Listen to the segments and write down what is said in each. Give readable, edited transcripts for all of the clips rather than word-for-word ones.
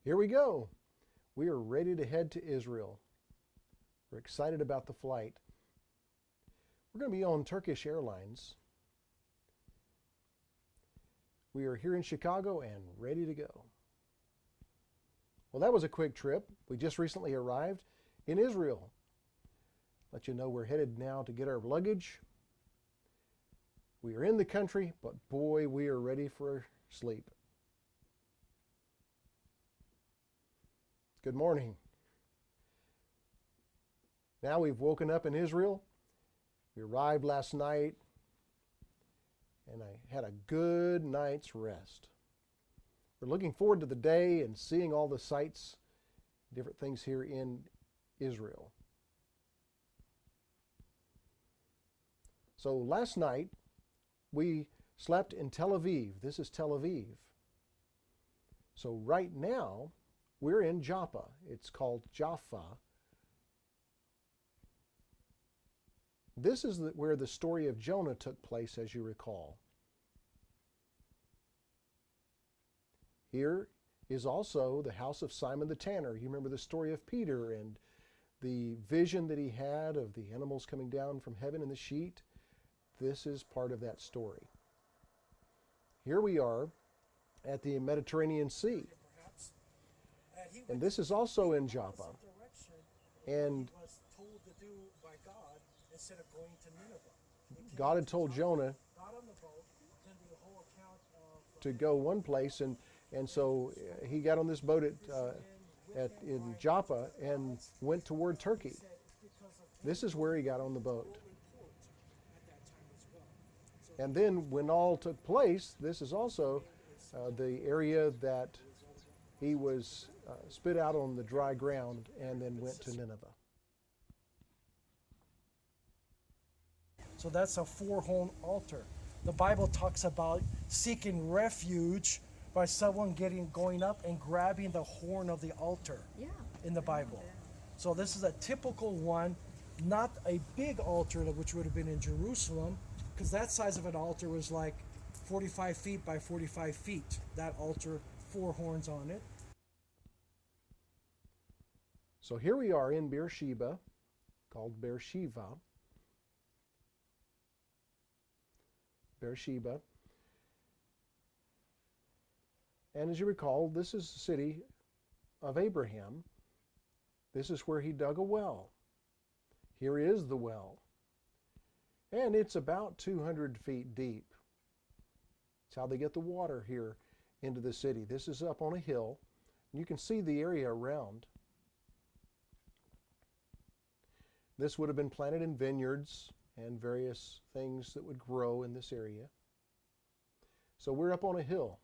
Here we go. We are ready to head to Israel. We're excited about the flight. We're going to be on Turkish Airlines. We are here in Chicago and ready to go. Well, that was a quick trip. We just recently arrived in Israel. Let you know we're headed now to get our luggage. We are in the country, but boy, we are ready for sleep. Good morning. Now we've woken up in Israel. We arrived last night, and I had a good night's rest. We're looking forward to the day and seeing all the sights, different things here in Israel. So last night, we slept in Tel Aviv. This is Tel Aviv. So right now, we're in Joppa. It's called Joppa. This is where the story of Jonah took place, as you recall. Here is also the house of Simon the Tanner. You remember the story of Peter and the vision that he had of the animals coming down from heaven in the sheet. This is part of that story. Here we are at the Mediterranean Sea. And this is also in Joppa. And God had told Jonah to go one place, and so he got on this boat in Joppa and went toward Turkey. This is where he got on the boat. And then when all took place, this is also the area that he was spit out on the dry ground and then went to Nineveh. So that's a four-horn altar. The Bible talks about seeking refuge by someone going up and grabbing the horn of the altar in the Bible. So this is a typical one, not a big altar, which would have been in Jerusalem, because that size of an altar was like 45 feet by 45 feet. That altar, four horns on it. So here we are in Beersheba, called Beersheba. Beersheba. And as you recall, this is the city of Abraham. This is where he dug a well. Here is the well. And it's about 200 feet deep. It's how they get the water here into the city. This is up on a hill. You can see the area around. This would have been planted in vineyards and various things that would grow in this area. So we're up on a hill.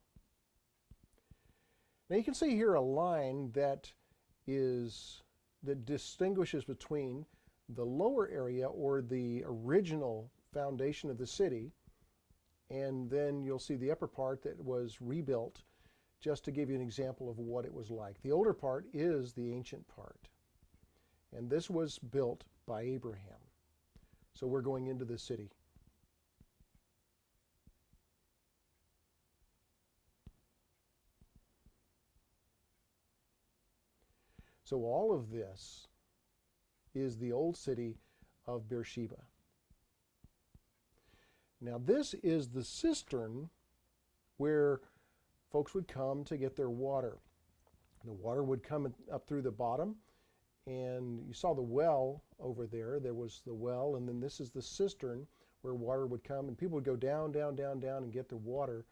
Now you can see here a line that distinguishes between the lower area, or the original foundation of the city, and then you'll see the upper part that was rebuilt, just to give you an example of what it was like. The older part is the ancient part. And this was built by Abraham. So we're going into the city. So all of this is the old city of Beersheba. Now this is the cistern where folks would come to get their water. The water would come up through the bottom, and you saw the well over there. There was the well, and then this is the cistern where water would come, and people would go down, down, down, down and get their water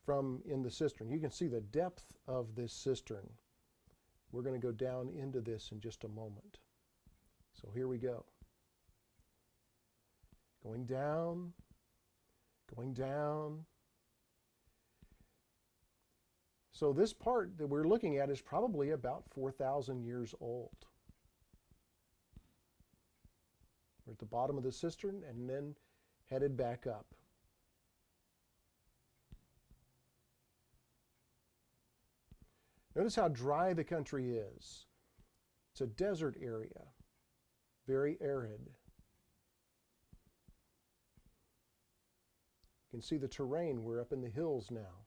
from in the cistern. You can see the depth of this cistern. We're going to go down into this in just a moment. So here we go. Going down, going down. So this part that we're looking at is probably about 4,000 years old. We're at the bottom of the cistern and then headed back up. Notice how dry the country is. It's a desert area, very arid. You can see the terrain. We're up in the hills now.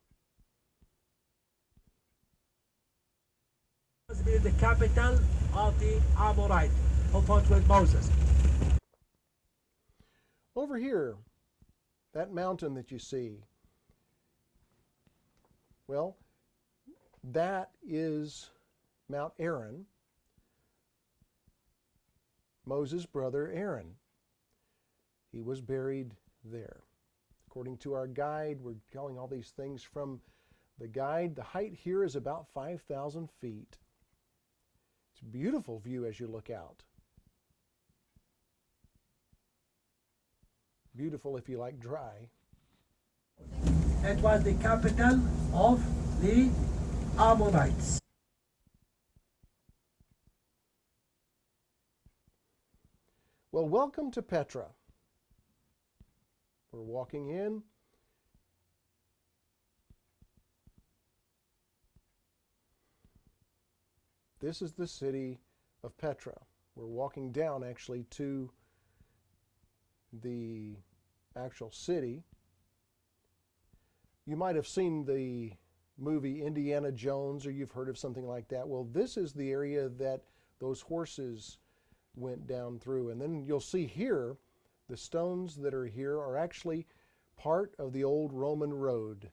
to be the capital of the Amorite who fought with Moses. Over here, that mountain that you see, well, that is Mount Aaron, Moses' brother Aaron. He was buried there. According to our guide, we're calling all these things from the guide. The height here is about 5,000 feet. It's a beautiful view as you look out. Beautiful if you like dry. It was the capital of the Amorites. Well, welcome to Petra. We're walking in. This is the city of Petra. We're walking down actually to the actual city. You might have seen the movie Indiana Jones, or you've heard of something like that. Well, this is the area that those horses went down through. And then you'll see here, the stones that are here are actually part of the old Roman road.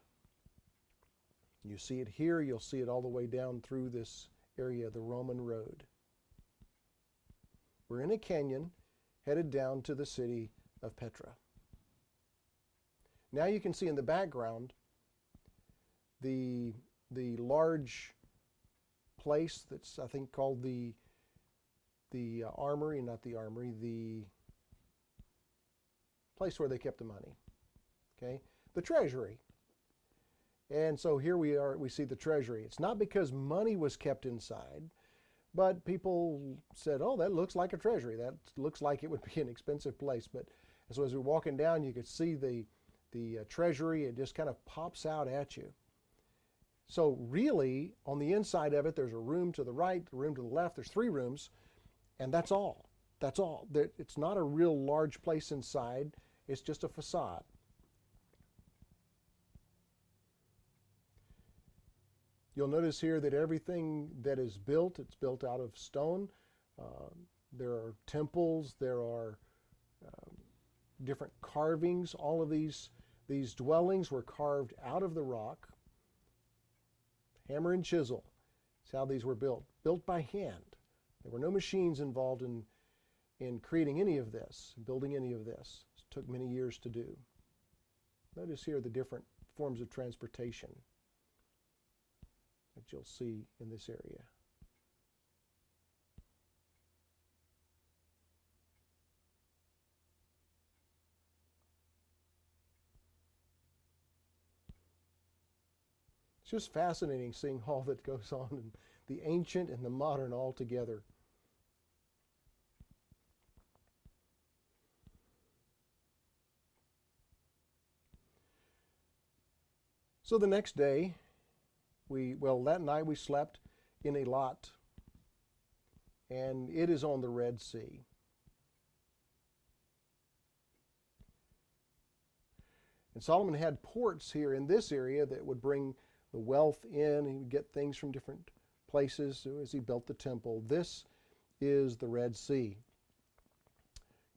You see it here, you'll see it all the way down through this area, the Roman road. We're in a canyon headed down to the city of Petra. Now you can see in the background the large place that's, I think, called the armory, not the armory, the place where they kept the money. Okay? The treasury. And so here we see the treasury. It's not because money was kept inside, but people said, oh, that looks like a treasury. That looks like it would be an expensive place. But so as we're walking down, you could see the treasury. It just kind of pops out at you. So really, on the inside of it, there's a room to the right, a room to the left. There's 3 rooms, and that's all. That's all. It's not a real large place inside. It's just a facade. You'll notice here that everything that is built, it's built out of stone. There are temples, there are different carvings. All of these dwellings were carved out of the rock. Hammer and chisel. That's how these were built. Built by hand. There were no machines involved in creating any of this, building any of this. It took many years to do. Notice here the different forms of transportation that you'll see in this area. It's just fascinating seeing all that goes on, and the ancient and the modern all together. So the next day, that night we slept in a lot, and it is on the Red Sea. And Solomon had ports here in this area that would bring the wealth in. He would get things from different places as he built the temple. This is the Red Sea.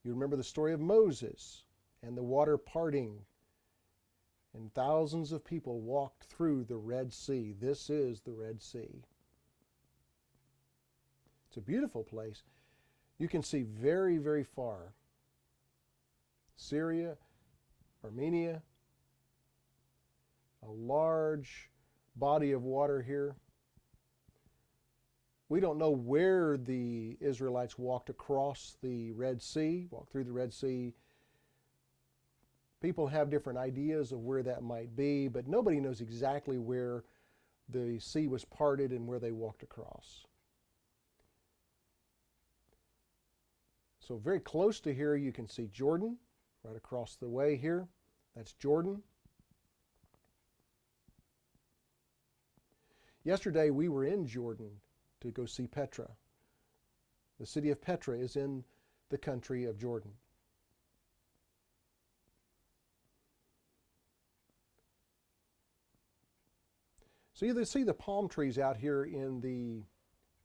You remember the story of Moses and the water parting, and thousands of people walked through the Red Sea. This is the Red Sea. It's a beautiful place. You can see very, very far. Syria, Armenia, a large body of water here. We don't know where the Israelites walked across the Red Sea, walked through the Red Sea. People have different ideas of where that might be, but nobody knows exactly where the sea was parted and where they walked across. So very close to here you can see Jordan, right across the way here. That's Jordan. Yesterday we were in Jordan to go see Petra. The city of Petra is in the country of Jordan. So you see the palm trees out here in the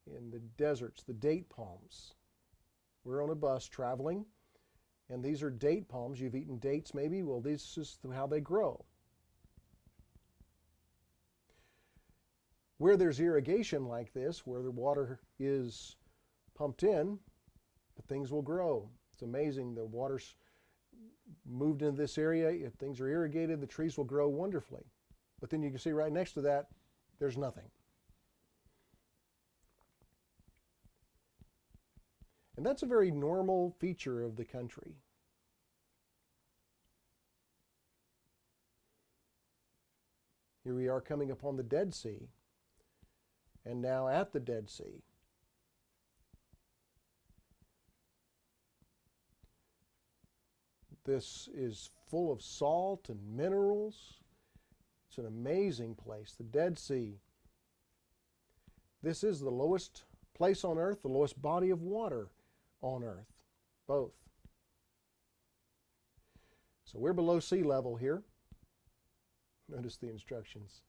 in the deserts, the date palms. We're on a bus traveling, and these are date palms. You've eaten dates maybe. Well, this is how they grow. Where there's irrigation like this, where the water is pumped in, the things will grow. It's amazing. The water's moved into this area. If things are irrigated, the trees will grow wonderfully. But then you can see right next to that, there's nothing. And that's a very normal feature of the country. Here we are coming upon the Dead Sea, and now at the Dead Sea. This is full of salt and minerals. It's an amazing place, the Dead Sea. This is the lowest place on earth, the lowest body of water on earth, both. So we're below sea level here. Notice the instructions.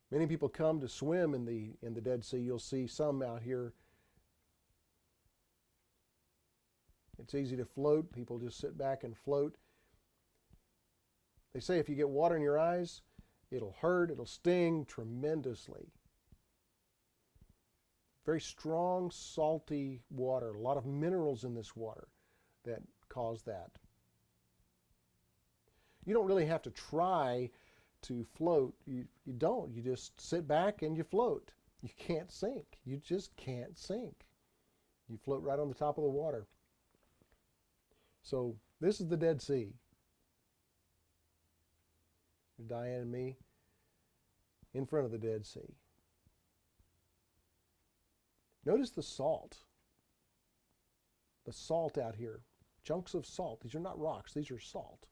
Many people come to swim in the Dead Sea. You'll see some out here. It's easy to float. People just sit back and float. They say if you get water in your eyes, it'll hurt, it'll sting tremendously. Very strong, salty water. A lot of minerals in this water that cause that. You don't really have to try to float. You don't. You just sit back and you float. You can't sink. You just can't sink. You float right on the top of the water. So this is the Dead Sea. Diane and me in front of the Dead Sea. Notice the salt. The salt out here. Chunks of salt. These are not rocks. These are salt.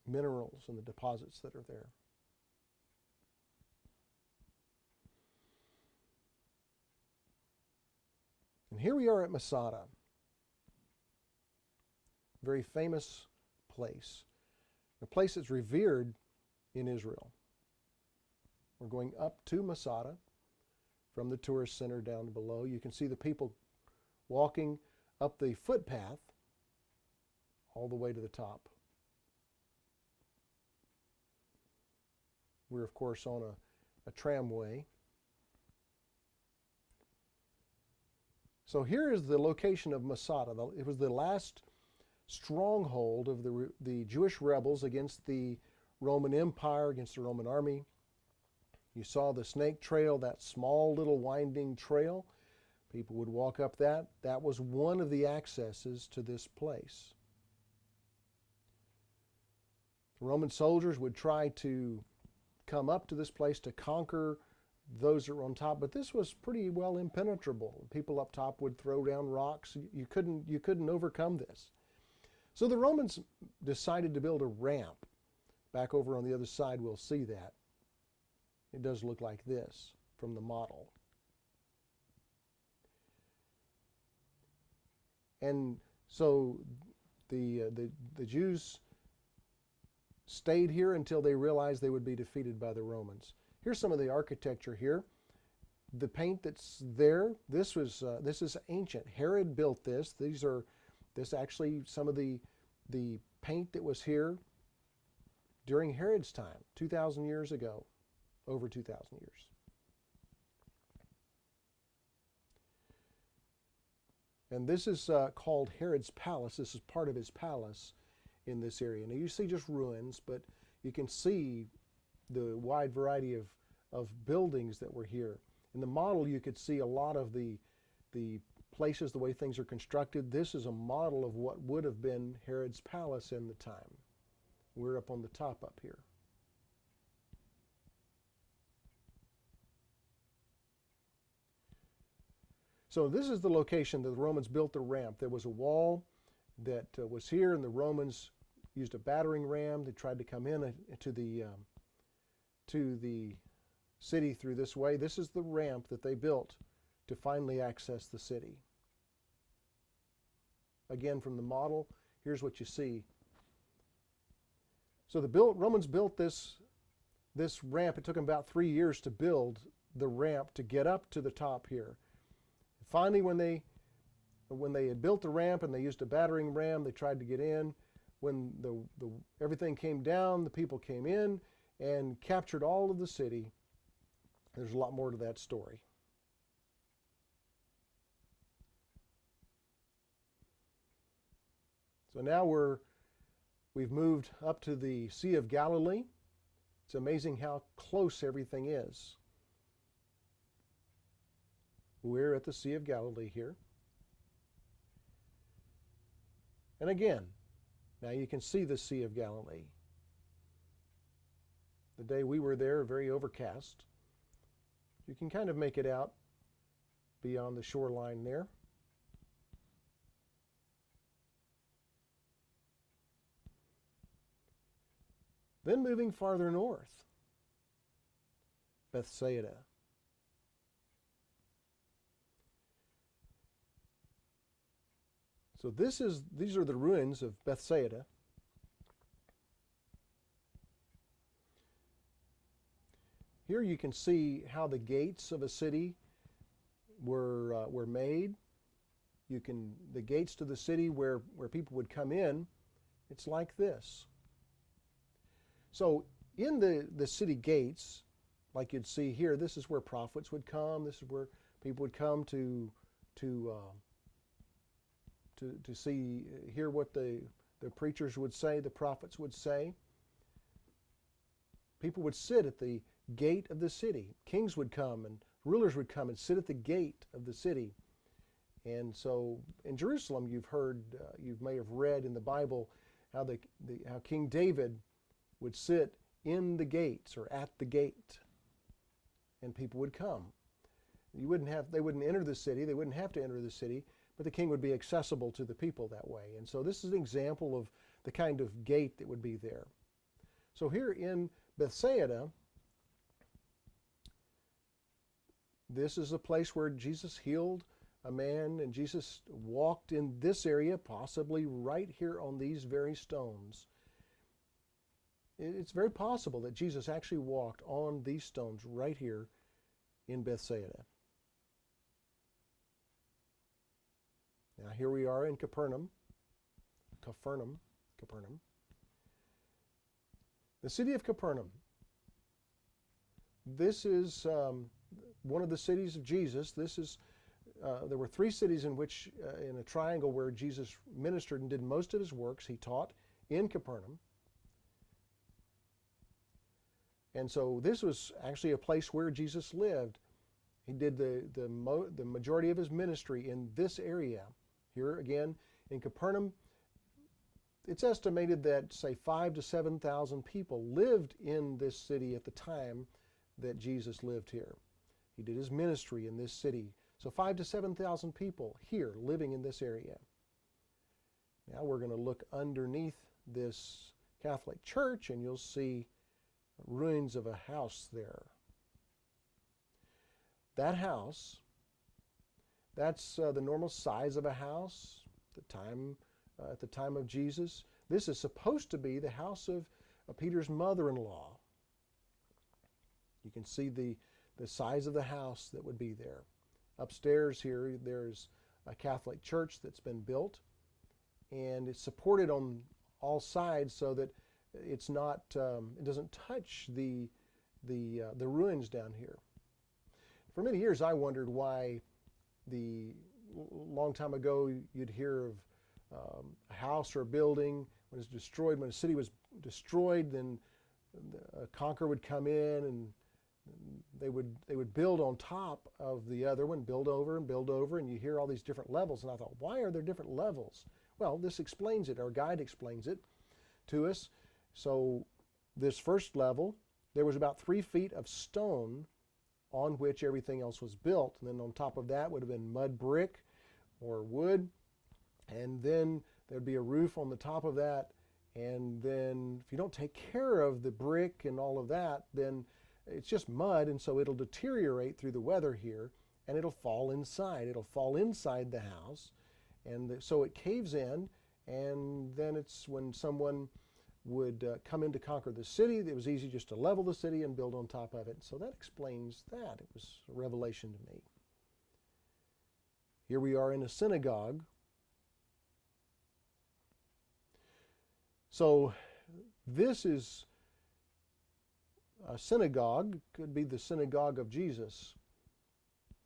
Minerals and the deposits that are there. And here we are at Masada. Very famous place. A place that's revered in Israel. We're going up to Masada from the tourist center down below. You can see the people walking up the footpath all the way to the top. We're, of course, on a tramway. So here is the location of Masada. It was the last stronghold of the Jewish rebels against the Roman Empire, against the Roman army. You saw the snake trail, that small little winding trail. People would walk up that. That was one of the accesses to this place. The Roman soldiers would try to come up to this place to conquer those that were on top, but this was pretty well impenetrable. People up top would throw down rocks. You couldn't overcome this. So the Romans decided to build a ramp. Back over on the other side, we'll see that. It does look like this from the model. And so the Jews stayed here until they realized they would be defeated by the Romans. Here's some of the architecture here. The paint that's there, this is ancient. Herod built this. This actually some of the paint that was here during Herod's time, 2,000 years ago, over 2,000 years. And this is called Herod's palace. This is part of his palace in this area. Now you see just ruins, but you can see the wide variety of buildings that were here. In the model you could see a lot of the places, the way things are constructed. This is a model of what would have been Herod's palace in the time. We're up on the top up here. So this is the location that the Romans built the ramp. There was a wall that was here, and the Romans used a battering ram. They tried to come in to the city through this way. This is the ramp that they built to finally access the city. Again, from the model, here's what you see. So Romans built this ramp. It took them about 3 years to build the ramp to get up to the top here. Finally, when they had built the ramp and they used a battering ram, they tried to get in. When everything came down, the people came in and captured all of the city. There's a lot more to that story. So now we've moved up to the Sea of Galilee. It's amazing how close everything is. We're at the Sea of Galilee here. And again, now you can see the Sea of Galilee. The day we were there, very overcast. You can kind of make it out beyond the shoreline there. Then moving farther north, Bethsaida. So these are the ruins of Bethsaida. Here you can see how the gates of a city were made. The gates to the city where people would come in, it's like this. So in the city gates, like you'd see here, this is where prophets would come. This is where people would come to hear what the preachers would say, the prophets would say. People would sit at the gate of the city. Kings would come and rulers would come and sit at the gate of the city. And so in Jerusalem, you may have read in the Bible how King David would sit in the gates or at the gate, and people would come. They wouldn't enter the city. They wouldn't have to enter the city, but the king would be accessible to the people that way. And so this is an example of the kind of gate that would be there. So here in Bethsaida, this is a place where Jesus healed a man, and Jesus walked in this area, possibly right here on these very stones. It's very possible that Jesus actually walked on these stones right here in Bethsaida. Now here we are in Capernaum. The city of Capernaum. This is one of the cities of Jesus. There were 3 cities in a triangle where Jesus ministered and did most of his works. He taught in Capernaum. And so this was actually a place where Jesus lived. He did the majority of his ministry in this area. Here again in Capernaum, it's estimated that, say, 5,000 to 7,000 people lived in this city at the time that Jesus lived here. He did his ministry in this city. So 5,000 to 7,000 people here living in this area. Now we're going to look underneath this Catholic church, and you'll see ruins of a house there. That house, that's the normal size of a house at the time of Jesus. This is supposed to be the house of Peter's mother-in-law. You can see the size of the house that would be there. Upstairs here, there's a Catholic church that's been built, and it's supported on all sides so that it's not, it doesn't touch the ruins down here. For many years, I wondered why long time ago you'd hear of a house or a building when it's destroyed. When a city was destroyed, then a conqueror would come in and they would build on top of the other one, build over, and you hear all these different levels. And I thought, why are there different levels? Well, this explains it. Our guide explains it to us. So this first level, there was about 3 feet of stone on which everything else was built. And then on top of that would have been mud brick or wood. And then there'd be a roof on the top of that. And then if you don't take care of the brick and all of that, then it's just mud, and so it'll deteriorate through the weather here, and it'll fall inside. It'll fall inside the house, and so it caves in, And then it's when someone would come in to conquer the city, it was easy just to level the city and build on top of it. So that explains that. It was a revelation to me. Here we are in a synagogue. So this is a synagogue, could be the synagogue of Jesus.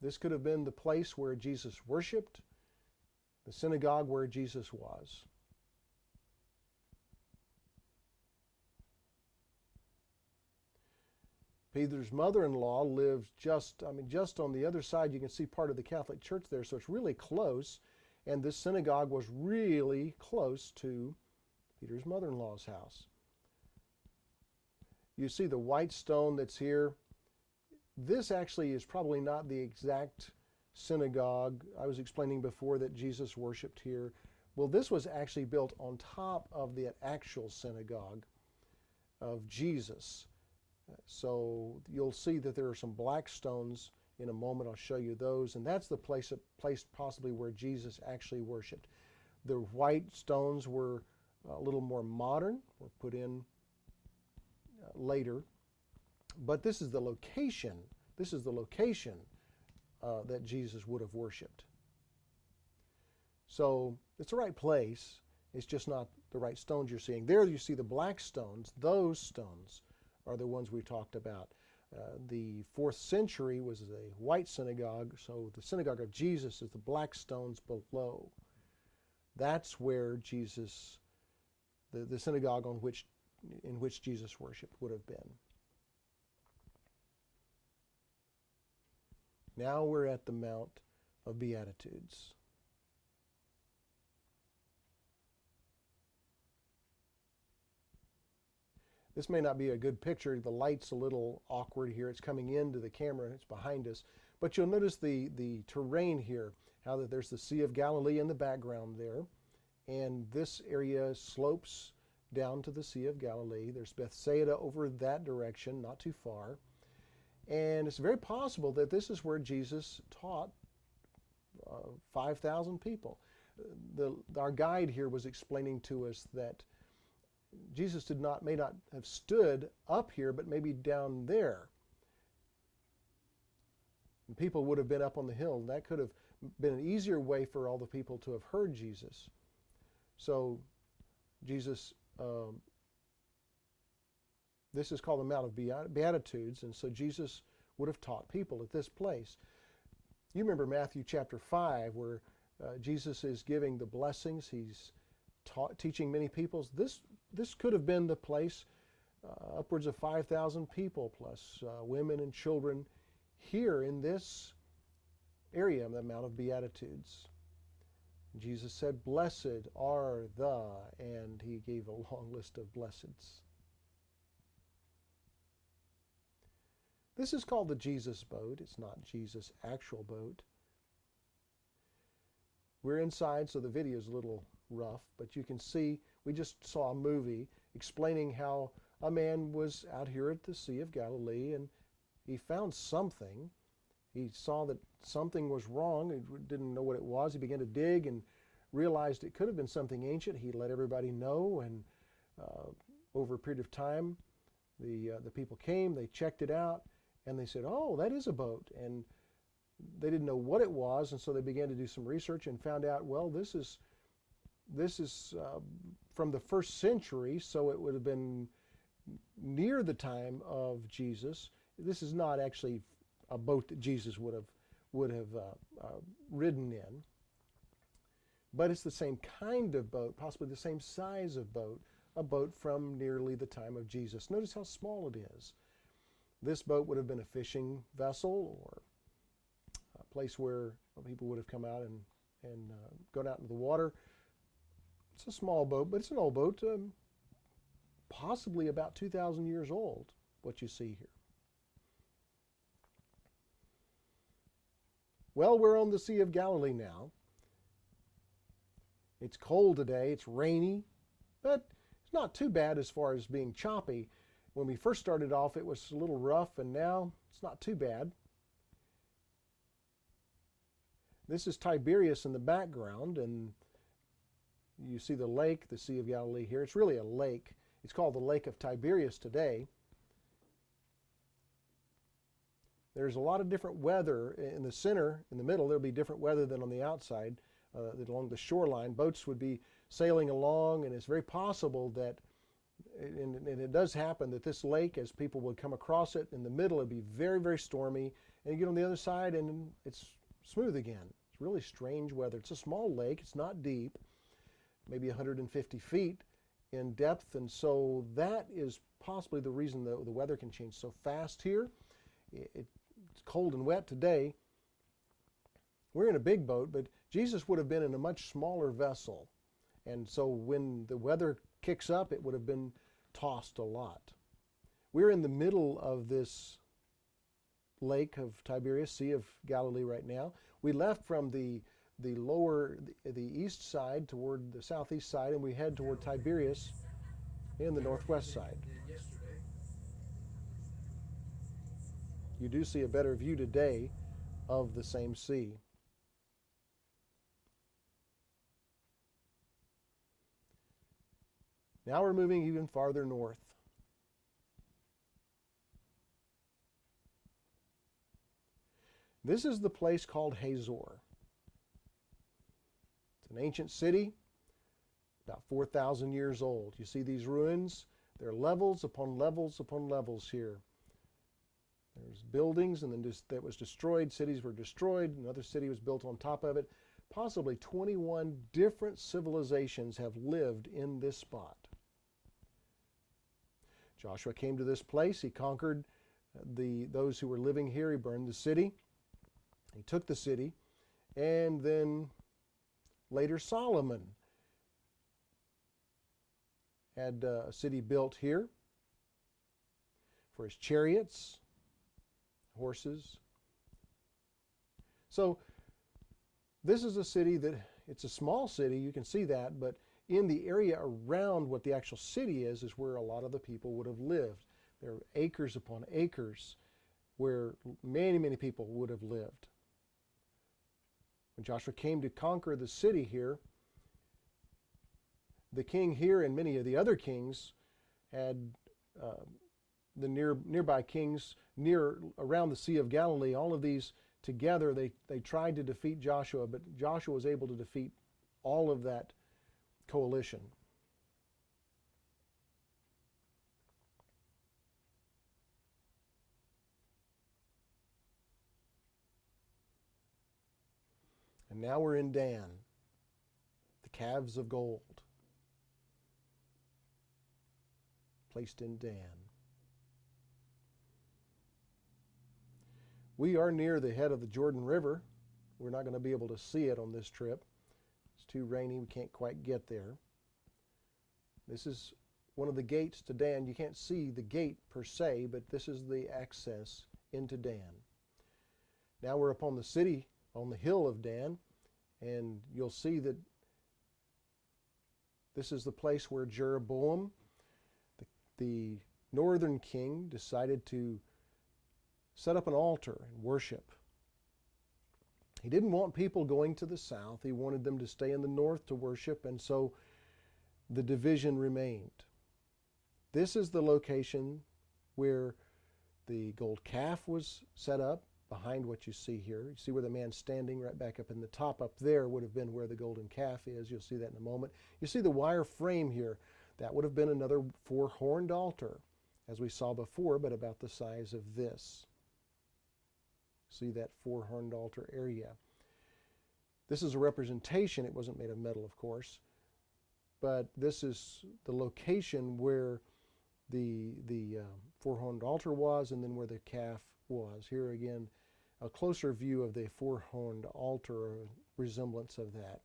This could have been the place where Jesus worshiped, the synagogue where Jesus was. Peter's mother-in-law lived just on the other side. You can see part of the Catholic Church there, so it's really close. And this synagogue was really close to Peter's mother-in-law's house. You see the white stone that's here. This actually is probably not the exact synagogue. I was explaining before that Jesus worshiped here. Well, this was actually built on top of the actual synagogue of Jesus. So you'll see that there are some black stones in a moment. I'll show you those. And that's the place possibly where Jesus actually worshiped. The white stones were a little more modern, were put in later. But this is the location. This is the location that Jesus would have worshipped. So it's the right place. It's just not the right stones you're seeing. There you see the black stones. Those stones are the ones we talked about. The 4th century was a white synagogue, so the synagogue of Jesus is the black stones below. That's where Jesus, the synagogue in which Jesus worshiped would have been. Now we're at the Mount of Beatitudes. This may not be a good picture. The light's a little awkward here. It's coming into the camera. It's behind us. But you'll notice the terrain here, how that there's the Sea of Galilee in the background there. And this area slopes down to the Sea of Galilee. There's Bethsaida over that direction, not too far. And it's very possible that this is where Jesus taught 5,000 people. Our guide here was explaining to us that Jesus may not have stood up here, but maybe down there. And people would have been up on the hill. That could have been an easier way for all the people to have heard Jesus. So Jesus, this is called the Mount of Beatitudes, and so Jesus would have taught people at this place. You remember Matthew chapter 5, where Jesus is giving the blessings. He's teaching many people. This could have been the place, upwards of 5,000 people, plus women and children, here in this area of the Mount of Beatitudes. Jesus said, "Blessed are the," and he gave a long list of blesseds. This is called the Jesus boat. It's not Jesus' actual boat. We're inside, so the video is a little rough, but you can see, we just saw a movie explaining how a man was out here at the Sea of Galilee and he found something. He saw that something was wrong. He didn't know what it was. He began to dig and realized it could have been something ancient. He let everybody know, and over a period of time, the people came, they checked it out, and they said, "Oh, that is a boat." And they didn't know what it was, and so they began to do some research and found out, well, this is from the 1st century, so it would have been near the time of Jesus. This is not actually a boat that Jesus would have ridden in, but it's the same kind of boat, possibly the same size of boat, a boat from nearly the time of Jesus. Notice how small it is. This boat would have been a fishing vessel or a place where people would have come out and gone out into the water. It's a small boat, but it's an old boat, possibly about 2,000 years old, what you see here. Well, we're on the Sea of Galilee now. It's cold today, it's rainy, but it's not too bad as far as being choppy. When we first started off, it was a little rough, and now it's not too bad. This is Tiberias in the background, and You see the lake, the Sea of Galilee here. It's really a lake. It's called the Lake of Tiberias today. There's a lot of different weather in the center. In the middle, there'll be different weather than on the outside. Along the shoreline, boats would be sailing along, and it's very possible that, and it does happen, that this lake, as people would come across it, in the middle it'd be very, very stormy, and you get on the other side and it's smooth again. It's really strange weather. It's a small lake. It's not deep, maybe 150 feet in depth, and so that is possibly the reason the weather can change so fast here. It's cold and wet today. We're in a big boat, but Jesus would have been in a much smaller vessel. And so when the weather kicks up, it would have been tossed a lot. We're in the middle of this lake of Tiberias, Sea of Galilee right now. We left from the east side toward the southeast side, and we head toward Tiberias in the northwest side. You do see a better view today of the same sea. Now we're moving even farther north. This is the place called Hazor. It's an ancient city, about 4,000 years old. You see these ruins? There are levels upon levels upon levels here. There's buildings, and then that was destroyed. Cities were destroyed. Another city was built on top of it. Possibly 21 different civilizations have lived in this spot. Joshua came to this place. He conquered those who were living here. He burned the city. He took the city. And then later Solomon had a city built here for his chariots, horses. So this is a city that, it's a small city, you can see that, but in the area around what the actual city is where a lot of the people would have lived. There are acres upon acres where many, many people would have lived. When Joshua came to conquer the city here, the king here and many of the other kings had the nearby kings around the Sea of Galilee. All of these together, they tried to defeat Joshua, but Joshua was able to defeat all of that coalition. And now we're in Dan, the calves of gold, placed in Dan. We are near the head of the Jordan River. We're not going to be able to see it on this trip. It's too rainy. We can't quite get there. This is one of the gates to Dan. You can't see the gate per se, but this is the access into Dan. Now we're upon the city, on the hill of Dan, and you'll see that this is the place where Jeroboam, the northern king, decided to set up an altar and worship. He didn't want people going to the south. He wanted them to stay in the north to worship, and so the division remained. This is the location where the gold calf was set up, behind what you see here. You see where the man's standing right back up in the top up there would have been where the golden calf is. You'll see that in a moment. You see the wire frame here. That would have been another four-horned altar, as we saw before, but about the size of this. See that four-horned altar area. This is a representation. It wasn't made of metal, of course, but this is the location where the four-horned altar was, and then where the calf was. Here again, a closer view of the four-horned altar, a resemblance of that.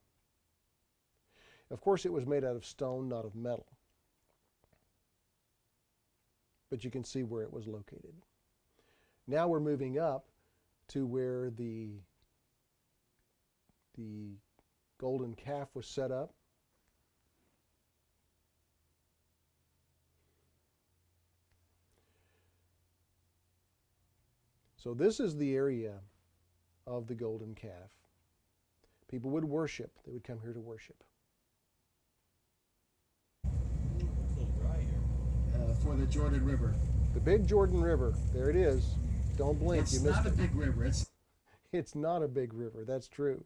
Of course, it was made out of stone, not of metal. But you can see where it was located. Now we're moving up to where the golden calf was set up. So this is the area of the golden calf. People would worship. They would come here to worship. for the Jordan River. The big Jordan River. There it is. Don't blink. It's You missed not a it. big river. It's not a big river. That's true.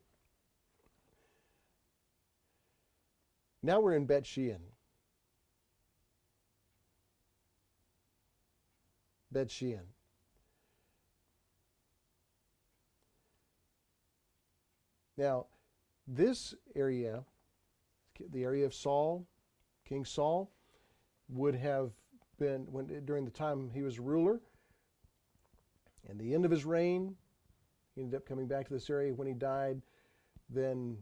Now we're in Beit She'an. Beit She'an. Now, this area, the area of Saul, King Saul, would have been, during the time he was ruler, and the end of his reign, he ended up coming back to this area when he died, then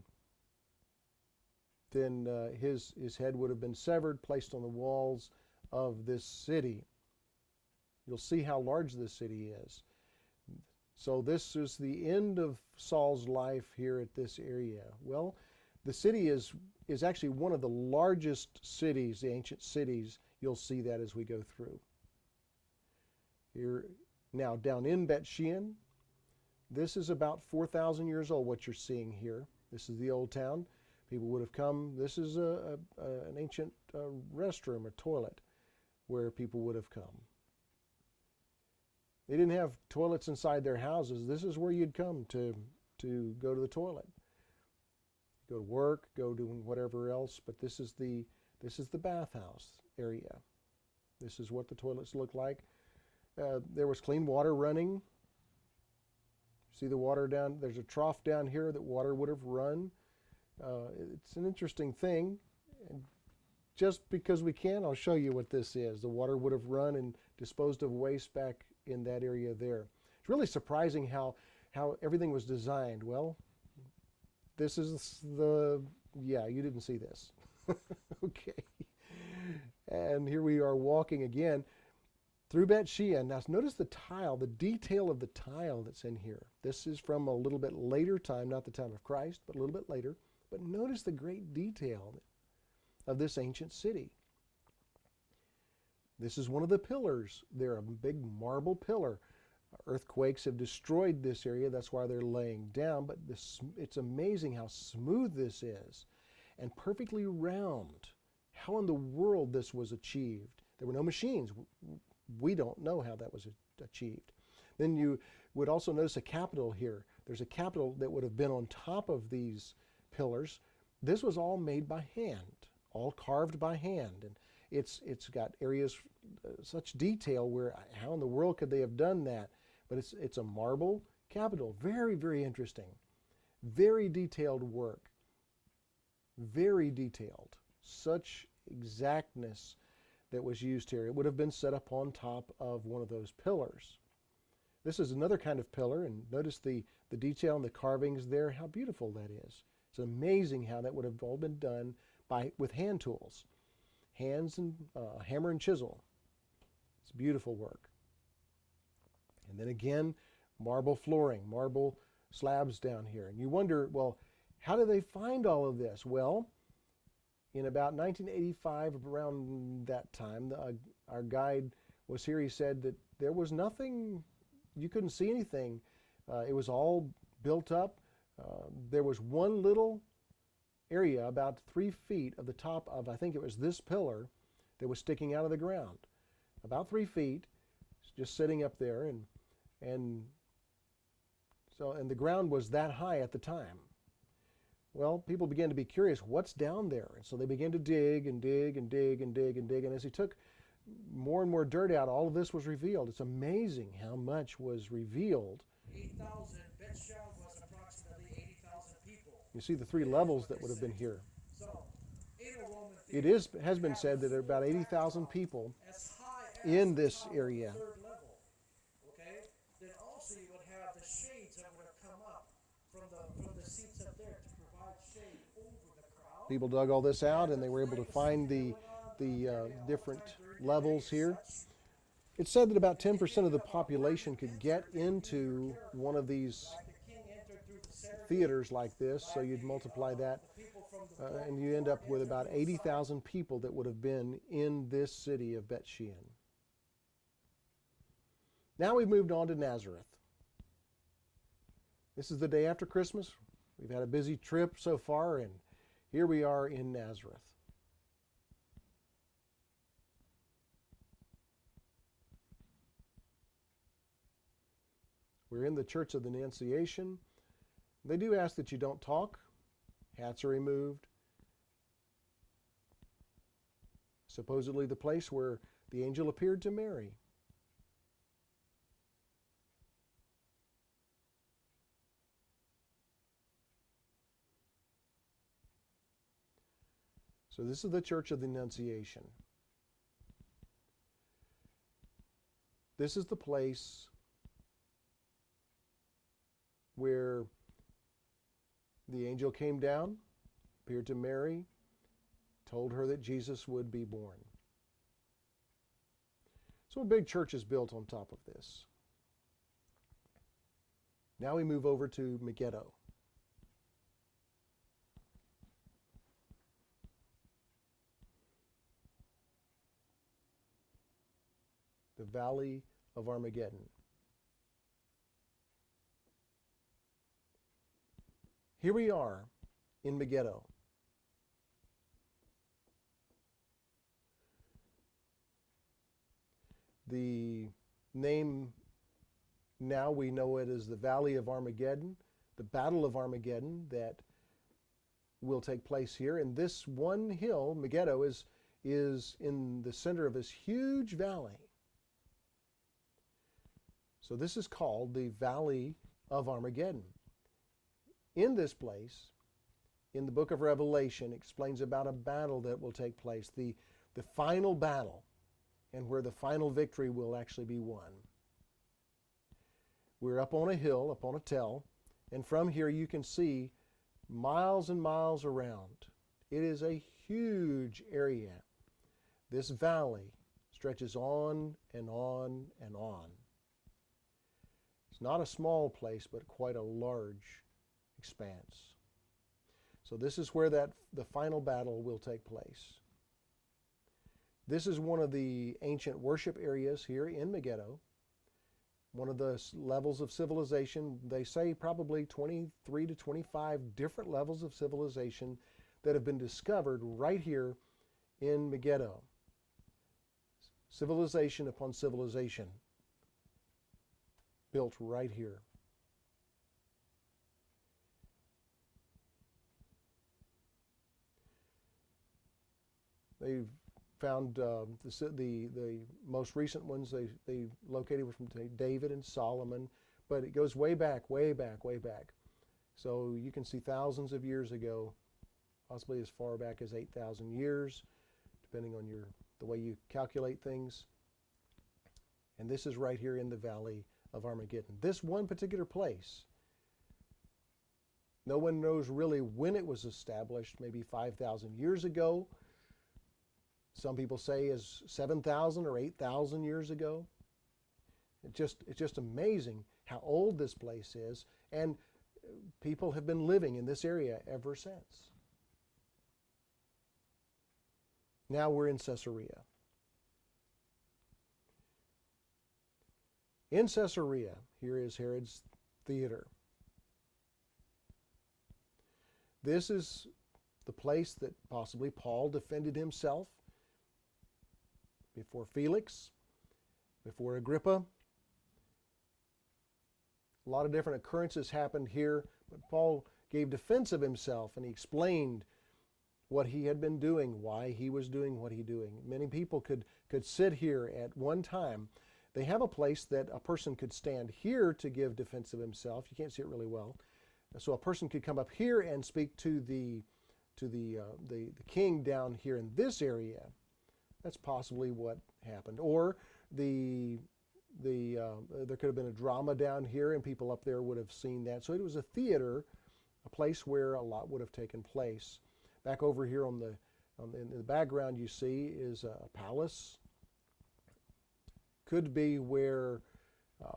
his head would have been severed, placed on the walls of this city. You'll see how large this city is. So this is the end of Saul's life here at this area. Well, the city is actually one of the largest cities, the ancient cities. You'll see that as we go through. Here, now down in Beit She'an, this is about 4,000 years old, what you're seeing here. This is the old town. People would have come. This is an ancient restroom, a toilet, where people would have come. They didn't have toilets inside their houses. This is where you'd come to go to the toilet. Go to work, go doing whatever else, but this is the bathhouse area. This is what the toilets look like. There was clean water running. See the water down, there's a trough down here that water would have run. It's an interesting thing. And just because we can, I'll show you what this is. The water would have run and disposed of waste back in that area there. It's really surprising how everything was designed. Well, this is you didn't see this. Okay. And here we are walking again through Beit She'an. Now notice the tile, the detail of the tile that's in here. This is from a little bit later time, not the time of Christ, but a little bit later. But notice the great detail of this ancient city. This is one of the pillars. They're a big marble pillar. Earthquakes have destroyed this area. That's why they're laying down. But it's amazing how smooth this is and perfectly round. How in the world this was achieved? There were no machines. We don't know how that was achieved. Then you would also notice a capital here. There's a capital that would have been on top of these pillars. This was all made by hand, all carved by hand. And it's got areas, such detail where how in the world could they have done that? But it's a marble capital. Very, very interesting. Very detailed work. Very detailed. Such exactness that was used here. It would have been set up on top of one of those pillars. This is another kind of pillar, and notice the detail and the carvings there, how beautiful that is. It's amazing how that would have all been done with hand tools. Hands and hammer and chisel. It's beautiful work. And then again, marble flooring, marble slabs down here. And you wonder, well, how do they find all of this? Well, in about 1985, around that time, our guide was here. He said that there was nothing, you couldn't see anything. It was all built up. There was one little area about 3 feet of the top of, I think it was this pillar, that was sticking out of the ground. About 3 feet, just sitting up there, and the ground was that high at the time. Well, people began to be curious, what's down there? And so they began to dig and dig and dig and dig and dig. And as he took more and more dirt out, all of this was revealed. It's amazing how much was revealed. 8,000. Beit She'an was approximately 80,000 people. You see the 3 levels that would have been here. So, in a Roman It has been said that there are about 80,000 people as high as in this area. the 3rd level. Okay? Then also you would have the shades that would have come up from the seats up there to provide shade over the crowd. People dug all this out, and they were able to find the different levels here. It's said that about 10% of the population could get into one of these theaters like this, so you'd multiply that, and you end up with about 80,000 people that would have been in this city of Beit She'an. Now we've moved on to Nazareth. This is the day after Christmas. We've had a busy trip so far, and here we are in Nazareth. We're in the Church of the Annunciation. They do ask that you don't talk. Hats are removed. Supposedly the place where the angel appeared to Mary. So this is the Church of the Annunciation. This is the place where the angel came down, appeared to Mary, told her that Jesus would be born. So a big church is built on top of this. Now we move over to Megiddo. The Valley of Armageddon. Here we are in Megiddo. The name, now we know it as the Valley of Armageddon, the Battle of Armageddon that will take place here. And this one hill, Megiddo, is in the center of this huge valley. So this is called the Valley of Armageddon. In this place, in the book of Revelation, it explains about a battle that will take place, the final battle, and where the final victory will actually be won. We're up on a hill, up on a tell, and from here you can see miles and miles around. It is a huge area. This valley stretches on and on and on. It's not a small place, but quite a large expanse. So this is where the final battle will take place. This is one of the ancient worship areas here in Megiddo. One of the levels of civilization, they say probably 23 to 25 different levels of civilization that have been discovered right here in Megiddo. Civilization upon civilization built right here. They've found the most recent ones they located were from David and Solomon, but it goes way back, way back, way back. So you can see thousands of years ago, possibly as far back as 8,000 years, depending on the way you calculate things. And this is right here in the Valley of Armageddon. This one particular place, no one knows really when it was established, maybe 5,000 years ago. Some people say as 7,000 or 8,000 years ago. It's just amazing how old this place is, and people have been living in this area ever since. Now we're in Caesarea. In Caesarea, here is Herod's theater. This is the place that possibly Paul defended himself before Felix, before Agrippa. A lot of different occurrences happened here, but Paul gave defense of himself, and he explained what he had been doing, why he was doing what he doing. Many people could sit here at one time. They have a place that a person could stand here to give defense of himself. You can't see it really well. So a person could come up here and speak to the king down here in this area. That's possibly what happened. Or there could have been a drama down here, and people up there would have seen that. So it was a theater, a place where a lot would have taken place. Back over here in the background, you see is a palace. Could be where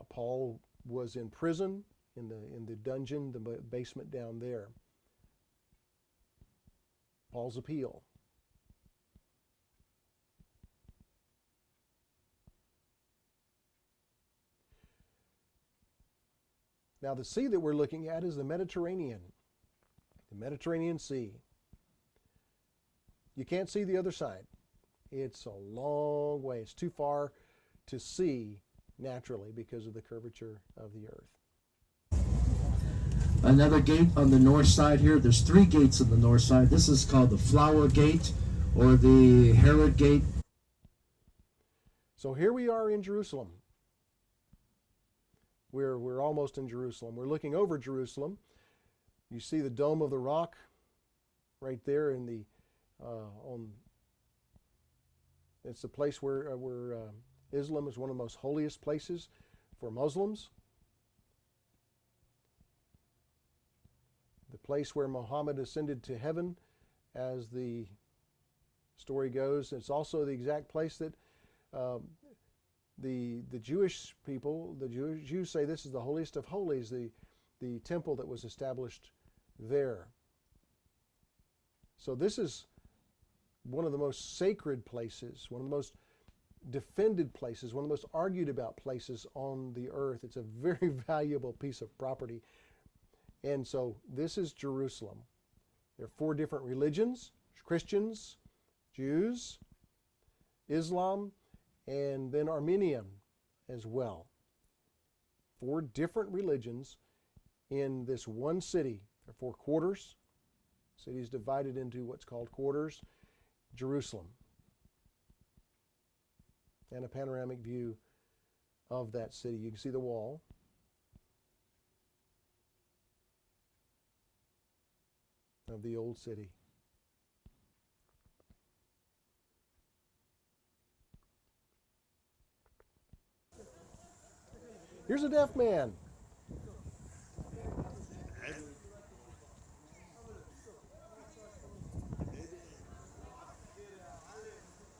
Paul was in prison, in the dungeon, the basement down there. Paul's appeal. Now the sea that we're looking at is the Mediterranean Sea. You can't see the other side. It's a long way. It's too far to see naturally because of the curvature of the earth. Another gate on the north side here. There's 3 gates on the north side. This is called the Flower Gate or the Herod Gate. So here we are in Jerusalem. We're almost in Jerusalem. We're looking over Jerusalem. You see the Dome of the Rock right there in the it's the place where Islam is one of the most holiest places for Muslims. The place where Muhammad ascended to heaven, as the story goes. It's also the exact place that the Jewish people, the Jews say this is the holiest of holies, the temple that was established there. So this is one of the most sacred places, one of the most defended places, one of the most argued about places on the earth. It's a very valuable piece of property. And so this is Jerusalem. There are 4 different religions: Christians, Jews, Islam, and then Armenian as well. 4 different religions in this one city. There are 4 quarters. The city is divided into what's called quarters. Jerusalem. And a panoramic view of that city. You can see the wall. Of the old city. Here's a deaf man.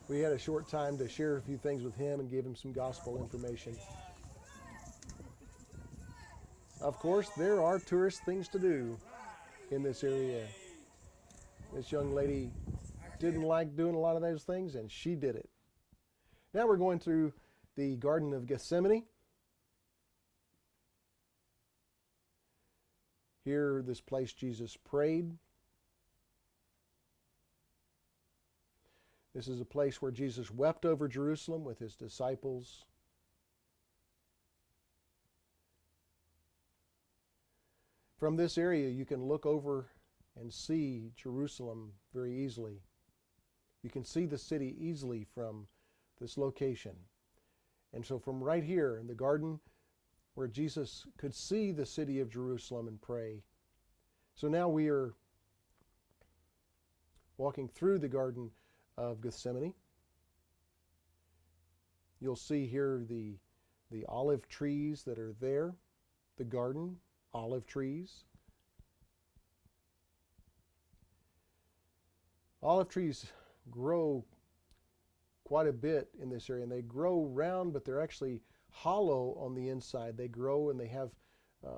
We had a short time to share a few things with him and give him some gospel information. Of course, there are tourist things to do in this area. This young lady didn't like doing a lot of those things, and she did it. Now we're going through the Garden of Gethsemane. Here, this place Jesus prayed. This is a place where Jesus wept over Jerusalem with his disciples. From this area, you can look over and see Jerusalem very easily. You can see the city easily from this location. And so from right here in the garden where Jesus could see the city of Jerusalem and pray. So now we are walking through the Garden of Gethsemane. You'll see here the olive trees that are there, the garden, olive trees. Olive trees grow quite a bit in this area, and they grow round, but they're actually hollow on the inside. They grow and they have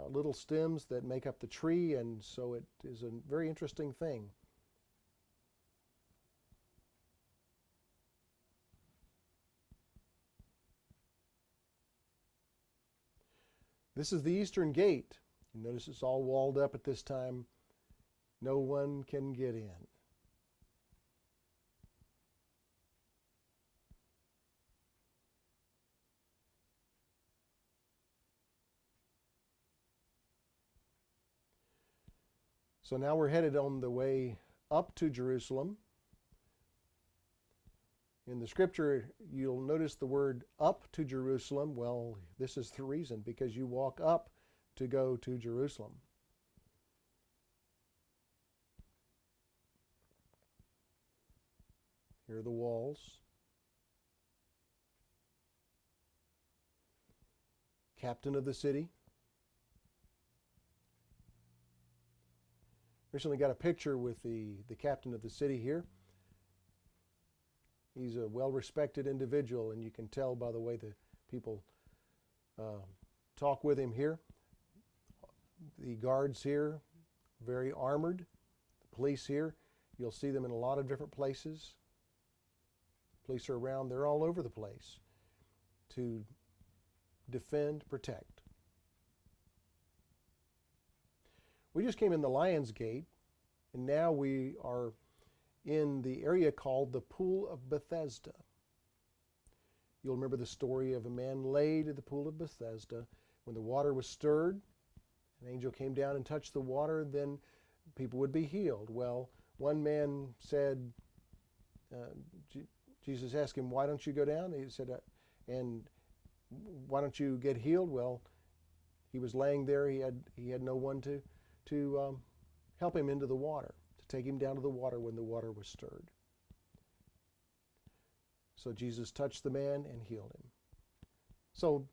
little stems that make up the tree, and so it is a very interesting thing. This is the eastern gate. You notice it's all walled up at this time. No one can get in. So now we're headed on the way up to Jerusalem. In the scripture, you'll notice the word up to Jerusalem. Well, this is the reason, because you walk up to go to Jerusalem. Here are the walls. Captain of the city. Recently got a picture with the captain of the city here. He's a well-respected individual, and you can tell by the way the people talk with him here. The guards here, very armored. The police here, you'll see them in a lot of different places. Police are around, they're all over the place to defend, protect. We just came in the Lion's Gate, and now we are in the area called the Pool of Bethesda. You'll remember the story of a man laid at the Pool of Bethesda when the water was stirred an angel came down and touched the water, then people would be healed. Well, one man said, Jesus asked him, why don't you go down? He said, and why don't you get healed? Well, he was laying there. He had no one to help him into the water, to take him down to the water when the water was stirred. So Jesus touched the man and healed him. So,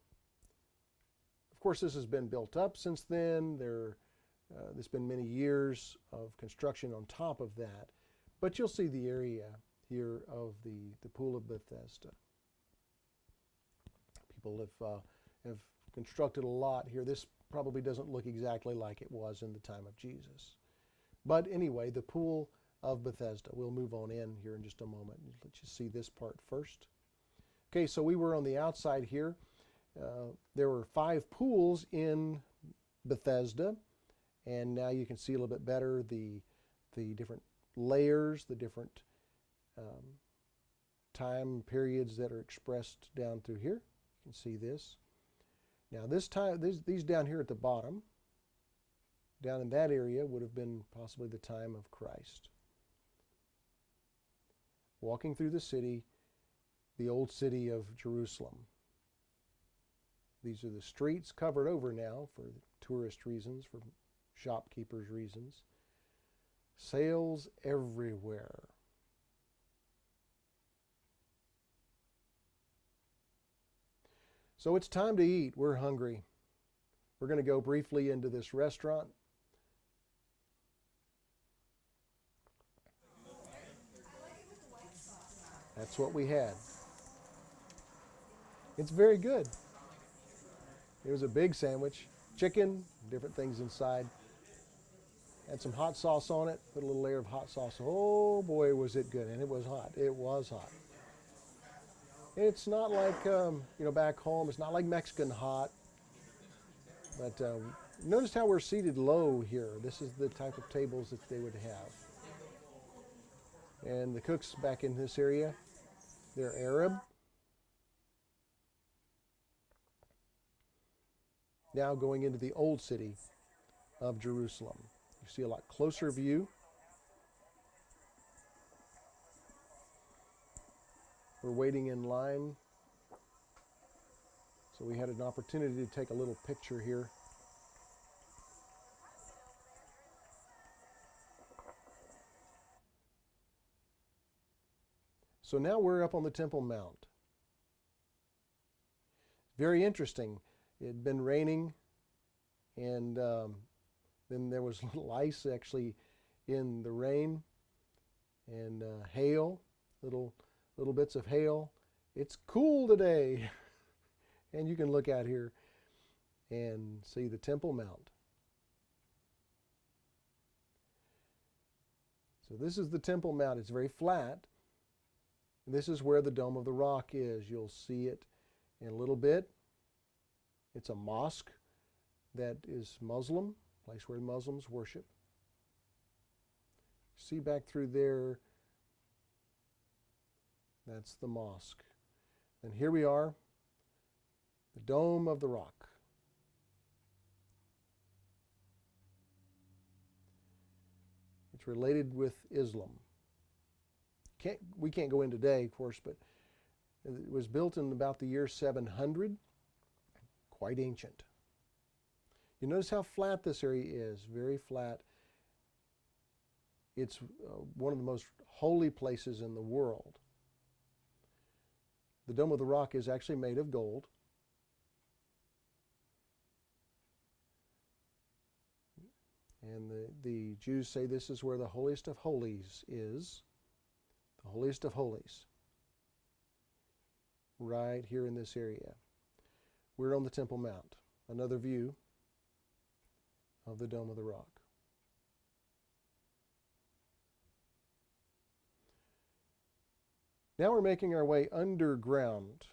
of course, this has been built up since then. There's been many years of construction on top of that. But you'll see the area here of the Pool of Bethesda. People have constructed a lot here. This probably doesn't look exactly like it was in the time of Jesus. But anyway, the Pool of Bethesda. We'll move on in here in just a moment. Let you see this part first. Okay, so we were on the outside here. There were 5 pools in Bethesda, and now you can see a little bit better the different layers, the different time periods that are expressed down through here. You can see this. Now these down here at the bottom, down in that area, would have been possibly the time of Christ. Walking through the city, the old city of Jerusalem. These are the streets covered over now for tourist reasons, for shopkeepers' reasons. Sales everywhere. So it's time to eat. We're hungry. We're going to go briefly into this restaurant. That's what we had. It's very good. It was a big sandwich, chicken, different things inside. Had some hot sauce on it, put a little layer of hot sauce. Oh boy, was it good, and it was hot. It was hot. It's not like, back home, it's not like Mexican hot. But notice how we're seated low here. This is the type of tables that they would have. And the cooks back in this area, they're Arab. Now going into the old city of Jerusalem. You see a lot closer view. We're waiting in line. So we had an opportunity to take a little picture here. So now we're up on the Temple Mount. Very interesting. It had been raining, and then there was little ice actually in the rain, and hail, little bits of hail. It's cool today. And you can look out here and see the Temple Mount. So this is the Temple Mount. It's very flat. And this is where the Dome of the Rock is. You'll see it in a little bit. It's a mosque that is Muslim, a place where Muslims worship. See back through there, that's the mosque. And here we are, the Dome of the Rock. It's related with Islam. We can't go in today, of course, but it was built in about the year 700. Quite ancient. You notice how flat this area is, very flat. It's one of the most holy places in the world. The Dome of the Rock is actually made of gold. And the Jews say this is where the holiest of holies is. The holiest of holies. Right here in this area. We're on the Temple Mount. Another view of the Dome of the Rock. Now we're making our way underground.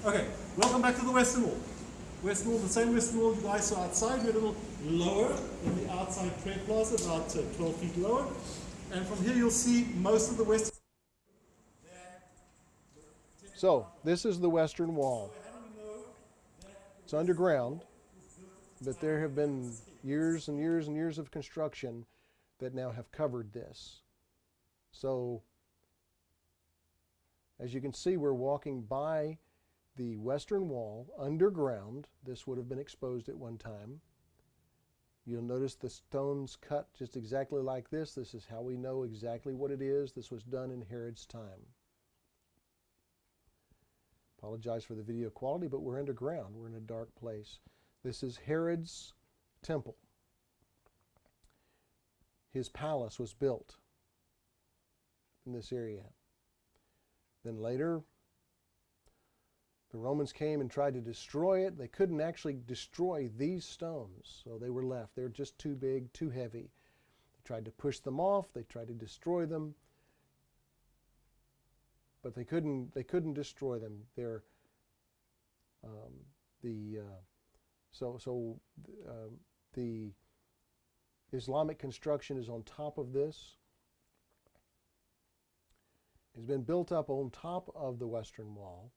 Okay, welcome back to the Western Wall. Western Wall, the same Western Wall you guys saw outside. We're a little lower in the outside prayer plaza, about 12 feet lower. And from here you'll see most of the Western. So this is the Western Wall. It's underground, but there have been years and years and years of construction that now have covered this. So as you can see, we're walking by the Western Wall underground. This would have been exposed at one time. You'll notice the stones cut just exactly like this. This is how we know exactly what it is. This was done in Herod's time. Apologize for the video quality, but we're underground. We're in a dark place. This is Herod's temple. His palace was built in this area. Then later, the Romans came and tried to destroy it. They couldn't actually destroy these stones, so they were left. They're just too big, too heavy. They tried to push them off. They tried to destroy them, but they couldn't destroy them. They're the Islamic construction is on top of this. It's been built up on top of the Western Wall.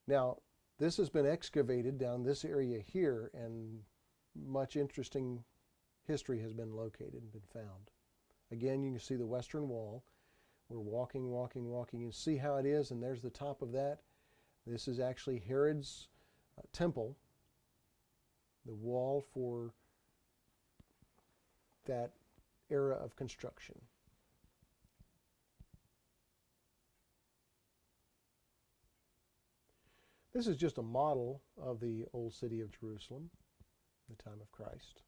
Now, this has been excavated down this area here, and much interesting history has been located and been found. Again, you can see the Western Wall. We're walking, and see how it is, and there's the top of that. This is actually Herod's temple, the wall for that era of construction. This is just a model of the old city of Jerusalem, the time of Christ.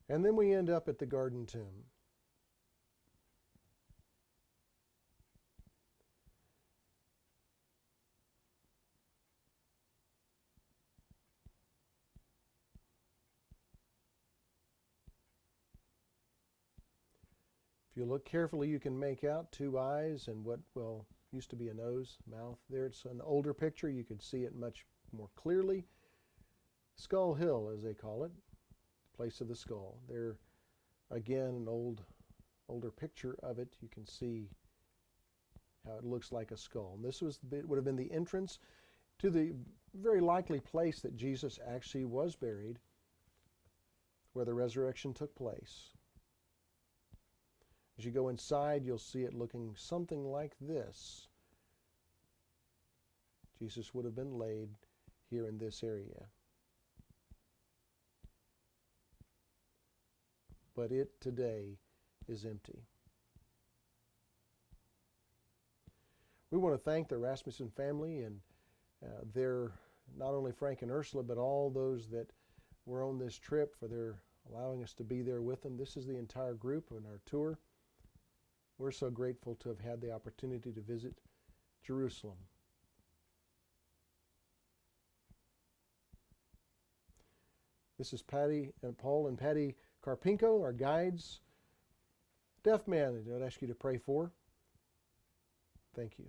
And then we end up at the Garden Tomb. If you look carefully, you can make out two eyes and what, well, used to be a nose, mouth. There it's an older picture. You could see it much more clearly. Skull Hill, as they call it, place of the skull. There, again, an older picture of it. You can see how it looks like a skull. And this would have been the entrance to the very likely place that Jesus actually was buried, where the resurrection took place. As you go inside, you'll see it looking something like this. Jesus would have been laid here in this area. But it today is empty. We want to thank the Rasmussen family and their, not only Frank and Ursula, but all those that were on this trip for their allowing us to be there with them. This is the entire group on our tour. We're so grateful to have had the opportunity to visit Jerusalem. This is Paul and Patty Karpinko, our guides. Deaf man, I'd ask you to pray for. Thank you.